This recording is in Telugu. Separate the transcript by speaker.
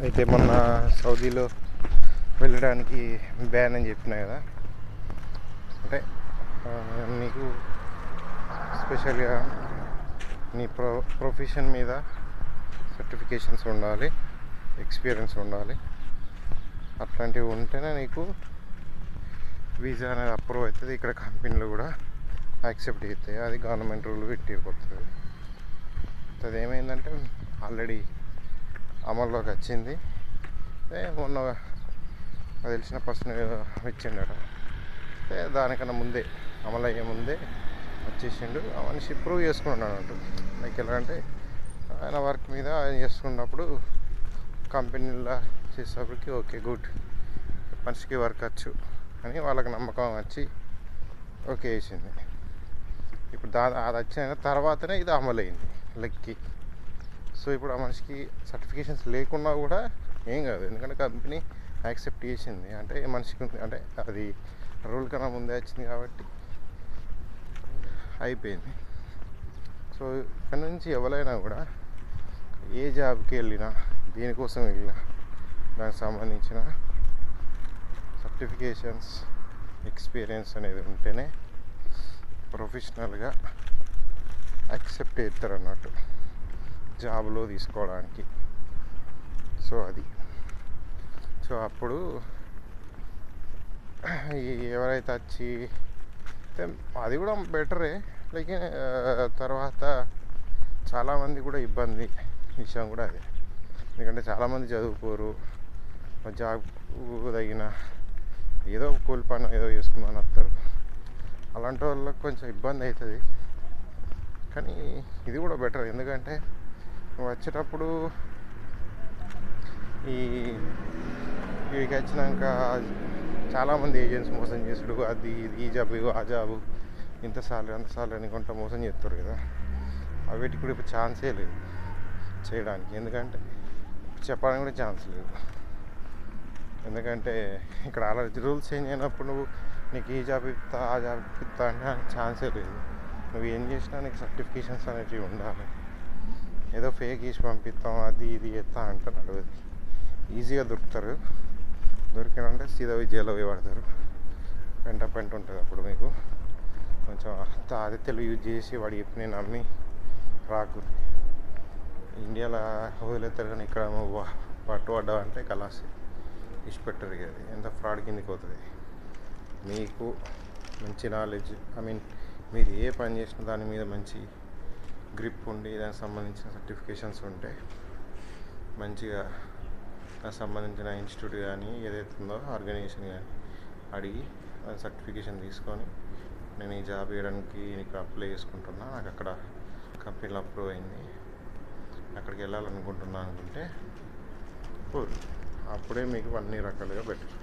Speaker 1: అయితే మొన్న సౌదీలో వెళ్ళడానికి బ్యాన్ అని చెప్పినా కదా. అంటే నీకు స్పెషల్గా నీ ప్రొఫెషన్ మీద సర్టిఫికేషన్స్ ఉండాలి, ఎక్స్పీరియన్స్ ఉండాలి. అట్లాంటివి ఉంటేనే నీకు వీసా అనేది అప్రూవ్ అవుతుంది. ఇక్కడ కంపెనీలు కూడా యాక్సెప్ట్ చేస్తాయి. అది గవర్నమెంట్ రూల్ పెట్టిపోతుంది. అదేమైందంటే ఆల్రెడీ అమల్లోకి వచ్చింది. మొన్న తెలిసిన పర్సన్ ఇచ్చిండట. దానికన్నా ముందే అమలు అయ్యే ముందే వచ్చేసిండు. ఆ మనిషి ప్రూవ్ చేసుకున్నాడు అన్నట్టు. లైక్ ఎలా అంటే ఆయన వర్క్ మీద ఆయన చేసుకున్నప్పుడు కంపెనీలో చేసేటప్పటికి ఓకే గుడ్, మనిషికి వర్క్ వచ్చు అని వాళ్ళకి నమ్మకం వచ్చి ఓకే వేసింది. ఇప్పుడు అది వచ్చిన తర్వాతనే ఇది అమలైంది లెక్కి. సో ఇప్పుడు ఆ మనిషికి సర్టిఫికేషన్స్ లేకున్నా కూడా ఏం కాదు, ఎందుకంటే కంపెనీ యాక్సెప్ట్ చేసింది. అంటే మనిషికి అంటే అది రూల్ కన్నా ముందే వచ్చింది కాబట్టి అయిపోయింది. సో ఇక్కడ నుంచి ఎవరైనా కూడా ఏ జాబ్కి వెళ్ళినా, దేనికోసం వెళ్ళినా దానికి సంబంధించిన సర్టిఫికేషన్స్, ఎక్స్పీరియన్స్ అనేది ఉంటేనే ప్రొఫెషనల్గా యాక్సెప్ట్ చేస్తారు అన్నట్టు జాబ్లో తీసుకోవడానికి. సో అది అప్పుడు ఎవరైతే వచ్చి అది కూడా బెటరే. లైక్ తర్వాత చాలామంది కూడా ఇబ్బంది విషయం కూడా అదే. ఎందుకంటే చాలామంది చదువుకోరు, జాబ్ తగిన ఏదో కూలి పని ఏదో చేసుకుందామని వస్తారు. అలాంటి వాళ్ళకి కొంచెం ఇబ్బంది అవుతుంది. కానీ ఇది కూడా బెటర్, ఎందుకంటే వచ్చేటప్పుడు ఇవికి వచ్చినాక చాలామంది ఏజెంట్స్ మోసం చేసుడు, అది ఇది, ఈ జాబ్ ఆ జాబు, ఇంత సార్లు అంత సార్లు అని కొంత మోసం చేస్తారు కదా. వీటికి కూడా ఇప్పుడు ఛాన్సే లేదు చేయడానికి. ఎందుకంటే చెప్పడానికి కూడా ఛాన్స్ లేదు. ఎందుకంటే ఇక్కడ ఆల్రెడీ రూల్స్ చేంజ్ అయినప్పుడు నువ్వు నీకు ఈ జాబ్ ఇస్తా ఆ జాబ్ ఇస్తా అంటే ఛాన్సే లేదు. నువ్వు ఏం చేసినా నీకు సర్టిఫికేషన్స్ అనేవి ఉండాలి. ఏదో ఫేక్ ఇచ్చి పంపిస్తాం అది ఇది చేస్తా అంటే నడవదు. ఈజీగా దొరుకుతారు. దొరికినంటే సీదా జైల్లో పోయి పడతారు. పెంట ఉంటుంది. అప్పుడు మీకు కొంచెం అది తెలుగు యూజ్ చేసి వాడు చెప్పి నేను నమ్మి రాకు. ఇండియాలో వదిలేస్తారు, కానీ ఇక్కడ పట్టుబడ్డావు అంటే కలాసి ఇష్టపెట్టరు. అది ఎంత ఫ్రాడ్ కిందకి పోతుంది. మీకు మంచి నాలెడ్జ్, మీరు ఏ పని చేసినా దాని మీద మంచి గ్రిప్ ఉండి దానికి సంబంధించిన సర్టిఫికేషన్స్ ఉంటే మంచిగా దానికి సంబంధించిన ఇన్స్టిట్యూట్ కానీ ఏదైతే ఉందో ఆర్గనైజేషన్ కానీ అడిగి సర్టిఫికేషన్ తీసుకొని నేను ఈ జాబ్ చేయడానికి నీకు అప్లై చేసుకుంటున్నా, నాకు అక్కడ కంపెనీలో అప్రూవ్ అయింది, అక్కడికి వెళ్ళాలనుకుంటున్నా అనుకుంటే అప్పుడే మీకు అన్ని రకాలుగా బెటర్.